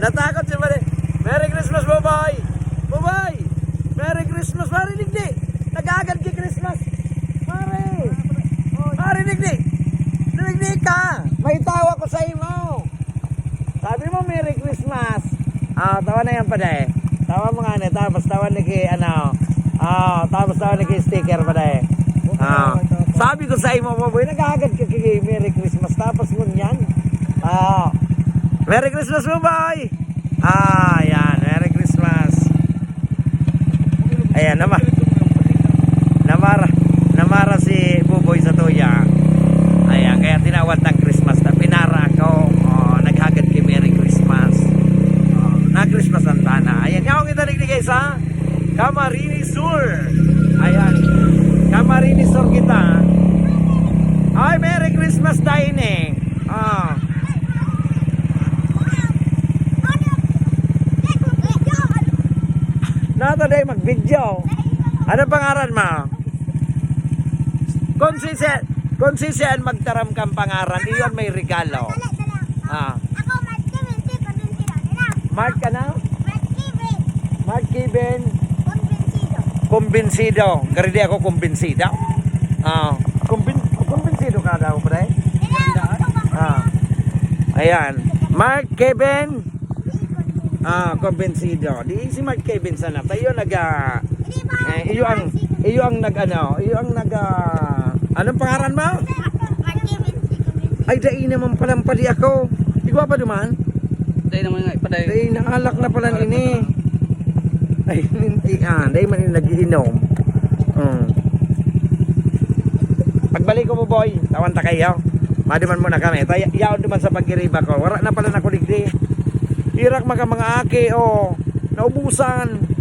Natakot si Mare. Merry Christmas, Boboy! Boboy! Merry Christmas, Mare Digdi! Nag-agad kay Christmas! Mare! Mare Digdi! Digdi ka! May tawa ko sa imo! Sabi mo Merry Christmas! Tawa na yan pa de. Tawa mo nga na, tapos tawa na kay tapos tawa na kay sticker pa de. Sabi ko sa imo, Boboy, nag-agad ka kay Merry Christmas, tapos mo yan. Merry Christmas, Boboy! Yan, Merry Christmas. Ayan, namara si Boboy sa tuya. Ayan, kaya tinawag ng Christmas na pinara ako. Naghagad kay Merry Christmas. Na Christmas ang tana. Ayan, yung kita nagligay sa Camarines Sur. Ayan, Camarines Sur kita. Ay, Merry Christmas tayo eh. Nato day mag-video. Ano pangaran mo? Kung sisiyan magtaram kang pangaran, iyon may regalo. Ako, Mark Kevin, si Convencido. Mark ka na? Mark Kevin, Mark Kevin Convencido. Convencido. Garidi ako convencido. Convencido ka daw, pre? Ayan. Mark Kevin Convencido. Di si Mark Kevin sana. Tayo iyo ang anong pangaran mo? Mark Kevin, si Convencido. Ay, dai naman palang padi ako. Ikaw pa duman? Dahil naman nga, paday. Dai naalak na pala ini. Ay, hindi dai man yung nagiinom. Pagbalik ko mo, boy, tawan ta kayo. Madiman muna kami. Yaon duman sa pagkiriba ko. Wala na pala na kuligdi. Irak mga aki, naubusan.